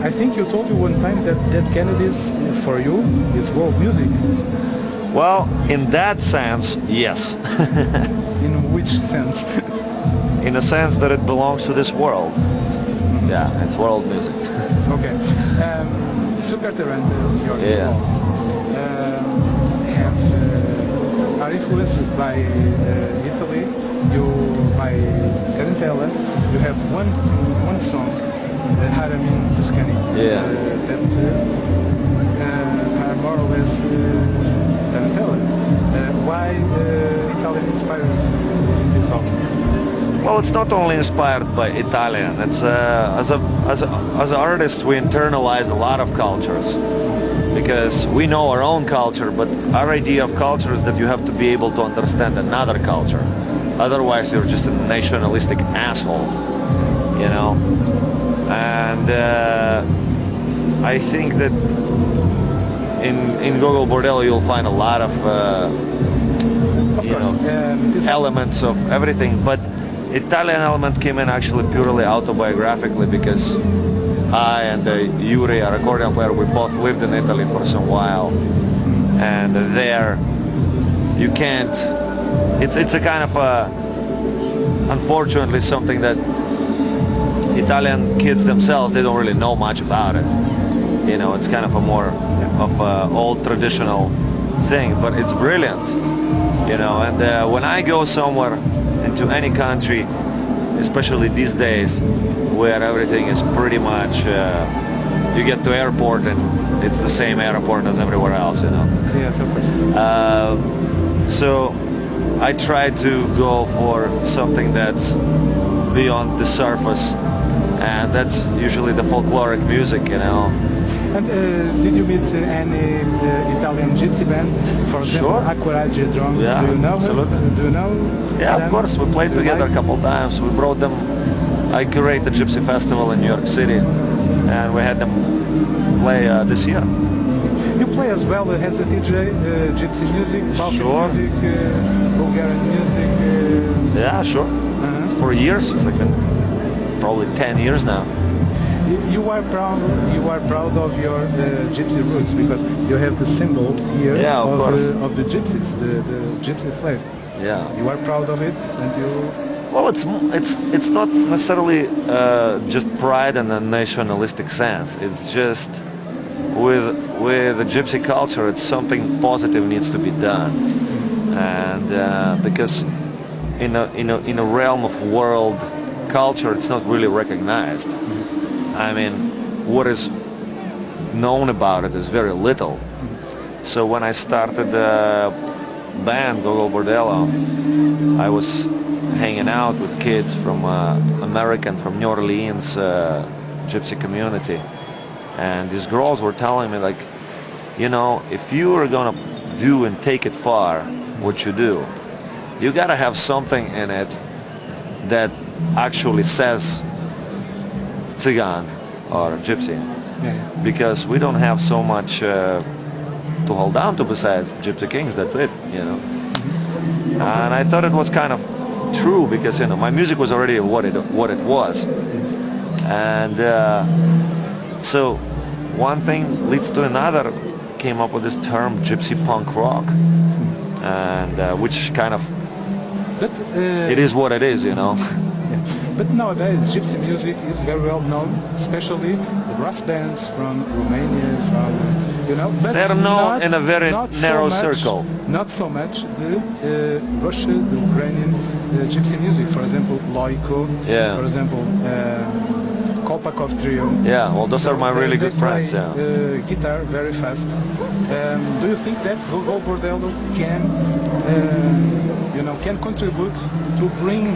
I think you told me one time that Dead Kennedys for you is world music. Well, in that sense, yes. In which sense? In a sense that it belongs to this world. Yeah, it's world music. Okay. Super Taranta, your Yeah. Are influenced by Italy. By Tarantella. You have one song, Haramin Tuscany. Yeah. That are more or less Tarantella. Why Italian inspires you in this album? Well, it's not only inspired by Italian. It's as artists we internalize a lot of cultures because we know our own culture, but our idea of culture is that you have to be able to understand another culture. Otherwise, you're just a nationalistic asshole, you know. And I think that in Gogol Bordello you'll find a lot of elements of everything, but Italian element came in actually purely autobiographically because I and Yuri, our accordion player, we both lived in Italy for some while, and there you can't. It's a kind of unfortunately something that Italian kids themselves, they don't really know much about it. You know, it's kind of a more of a old traditional thing, but it's brilliant. You know, and when I go somewhere into any country, especially these days, where everything is pretty much, you get to airport and it's the same airport as everywhere else, you know. Yes, of course. So I try to go for something that's beyond the surface, and that's usually the folkloric music, you know. And did you meet any Italian gypsy band? For example, Sure. Acquarage drum. Yeah, Do you know absolutely. them? Do you know Yeah, them? of course. We played Do you together like? a couple times. We brought them. I curated the Gypsy Festival in New York City, and we had them play this year. You play as well as a DJ, gypsy music, Balkan Sure. music, Bulgarian music. Yeah, sure. It's for years. It's like been probably 10 years now. You are proud. You are proud of your gypsy roots because you have the symbol here Yeah, of course. Of the gypsies, the gypsy flag. Yeah. You are proud of it, and you. Well, it's not necessarily just pride in a nationalistic sense. It's just with the gypsy culture, it's something positive needs to be done, and because in a realm of world culture, it's not really recognized. I mean, what is known about it is very little. So when I started the band Gogol Bordello, I was hanging out with kids from American, from New Orleans gypsy community, and these girls were telling me, like, you know, if you are gonna do and take it far, what you do, you gotta have something in it that actually says Tsigan or Gypsy, because we don't have so much to hold on to besides Gypsy Kings. That's it, you know. And I thought it was kind of true because, you know, my music was already what it was, and so one thing leads to another. Came up with this term Gypsy punk rock, and which kind of it is what it is, you know. But nowadays, gypsy music is very well known, especially the brass bands from Romania, from, you know. But they're known in a very narrow circle. Not so much the Russia, the Ukrainian gypsy music. For example, Loiko. Yeah. For example, Kolpakov Trio. Yeah. Well, those are my really good friends. Play, Yeah. guitar very fast. Do you think that Gogol Bordello can, can contribute to bring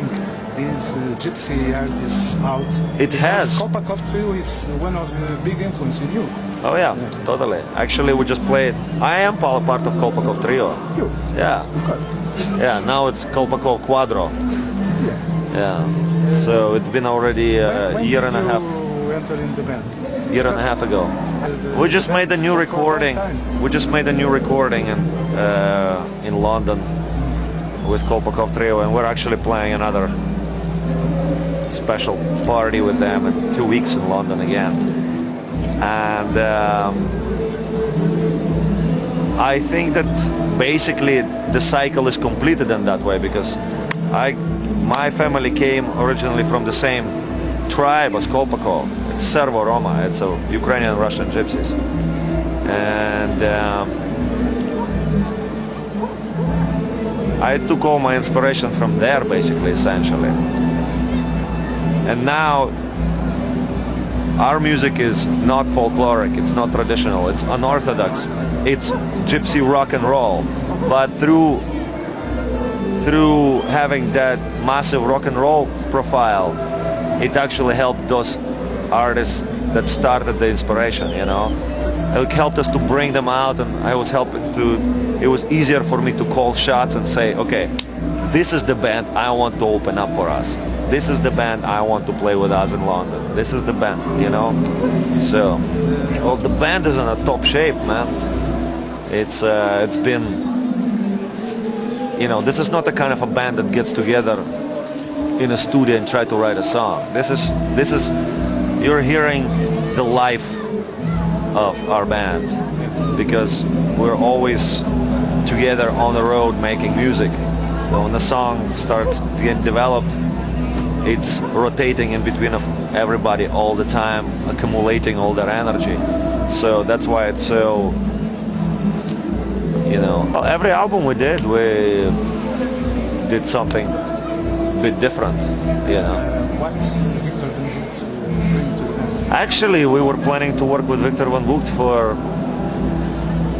these gypsy artists out? It has. Kolpakov Trio is one of the big influence in you. Oh yeah, totally. Actually, we just played. I am part of Kolpakov Trio. You? Yeah. Yeah. Now it's Kolpakov Quadro. Yeah. Yeah. So it's been already a When year and a half. you enter in the band? Year and a half ago. We just made a new recording. We just made a new recording in London with Kolpakov Trio, and we're actually playing another special party with them in 2 weeks in London again. And I think that basically the cycle is completed in that way, because my family came originally from the same tribe as Kolpakov. It's Servo-Roma, it's a Ukrainian Russian gypsies. And I took all my inspiration from there, basically, essentially. And now our music is not folkloric, it's not traditional, it's unorthodox, it's gypsy rock and roll. But through having that massive rock and roll profile, it actually helped those artists that started the inspiration, you know. It helped us to bring them out, and it was easier for me to call shots and say, okay, this is the band I want to open up for us. This is the band I want to play with us in London. This is the band, you know. So, well, the band is in a top shape, man. It's been, you know, this is not the kind of a band that gets together in a studio and try to write a song. This is you're hearing the life of our band, because we're always together on the road making music. So when the song starts getting developed, it's rotating in between of everybody all the time, accumulating all their energy. So that's why it's so, you know, well, every album we did something a bit different, you know. What Victor Van Vogt bring to the band? Actually, we were planning to work with Victor Van Vogt for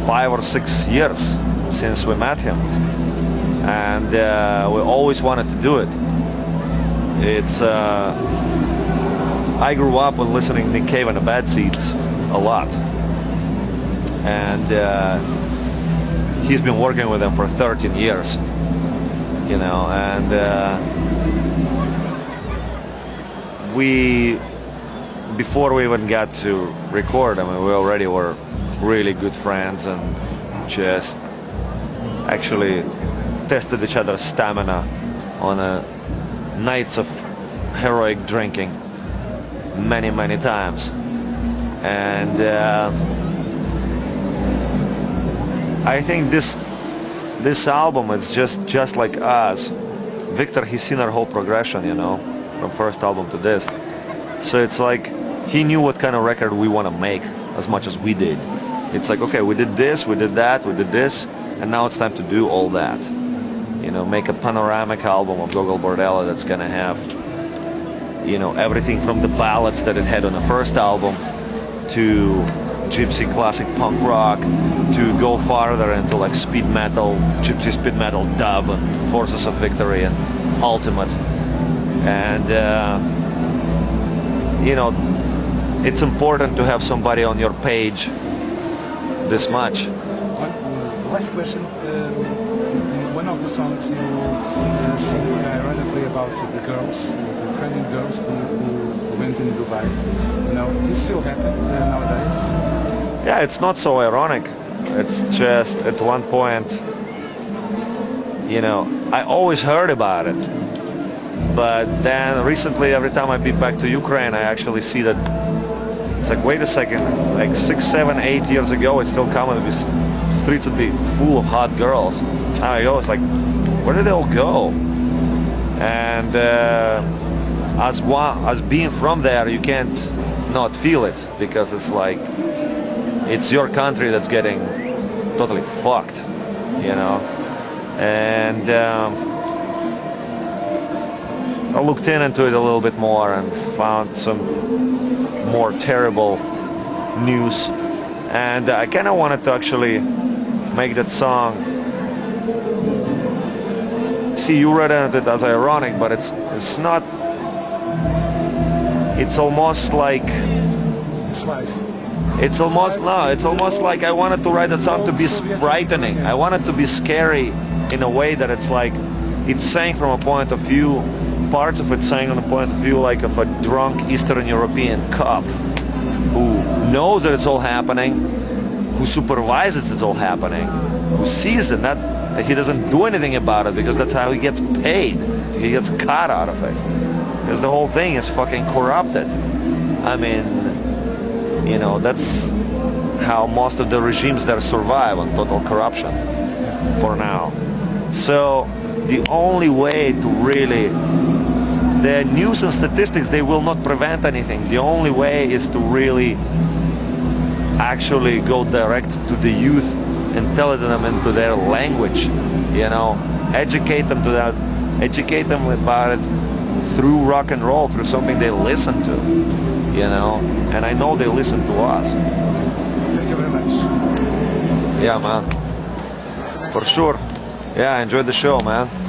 5 or 6 years since we met him, and we always wanted to do it. It's I grew up on listening to Nick Cave and the Bad Seeds a lot, and he's been working with them for 13 years, you know, and before we even got to record, I mean, we already were really good friends and just actually tested each other's stamina on nights of heroic drinking many times. And I think this album is just like us. Victor, he's seen our whole progression, you know, from first album to this. So it's like he knew what kind of record we want to make as much as we did. It's like, okay, we did this, we did that, we did this, and now it's time to do all that. You know, make a panoramic album of Gogol Bordello that's gonna have, you know, everything from the ballads that it had on the first album to gypsy classic punk rock, to go farther into like speed metal, gypsy speed metal dub, and Forces of Victory and Ultimate. And you know, it's important to have somebody on your page this much. Last question. One of the songs you sing ironically about the girls, the Ukrainian girls who went in Dubai. You know, it still happens nowadays. Yeah, it's not so ironic. It's just at one point, you know, I always heard about it. But then recently, every time I be back to Ukraine, I actually see that it's like, wait a second, like 6, 7, 8 years ago, it's still common to be, streets would be full of hot girls. Now I go, it's like, where did they all go? And as being from there, you can't not feel it, because it's like, it's your country that's getting totally fucked, you know. And I looked into it a little bit more and found some more terrible news, and I kind of wanted to actually make that song. See, you read it as ironic, but it's not. It's almost like It's life. it's almost like I wanted to write that song to be frightening. I wanted to be scary in a way that it's like it's saying from a point of view. Parts of it saying on the point of view like of a drunk Eastern European cop who knows that it's all happening, who supervises it's all happening, who sees it, not that he doesn't do anything about it because that's how he gets paid. He gets caught out of it. Because the whole thing is fucking corrupted. I mean, You know, that's how most of the regimes there survive, on total corruption for now. So the only way to really, the news and statistics, they will not prevent anything. The only way is to really actually go direct to the youth and tell them into their language, you know, educate them to that, educate them about it through rock and roll, through something they listen to, you know, and I know they listen to us. Thank you very much. Yeah, man, for sure. Yeah, I enjoyed the show, man.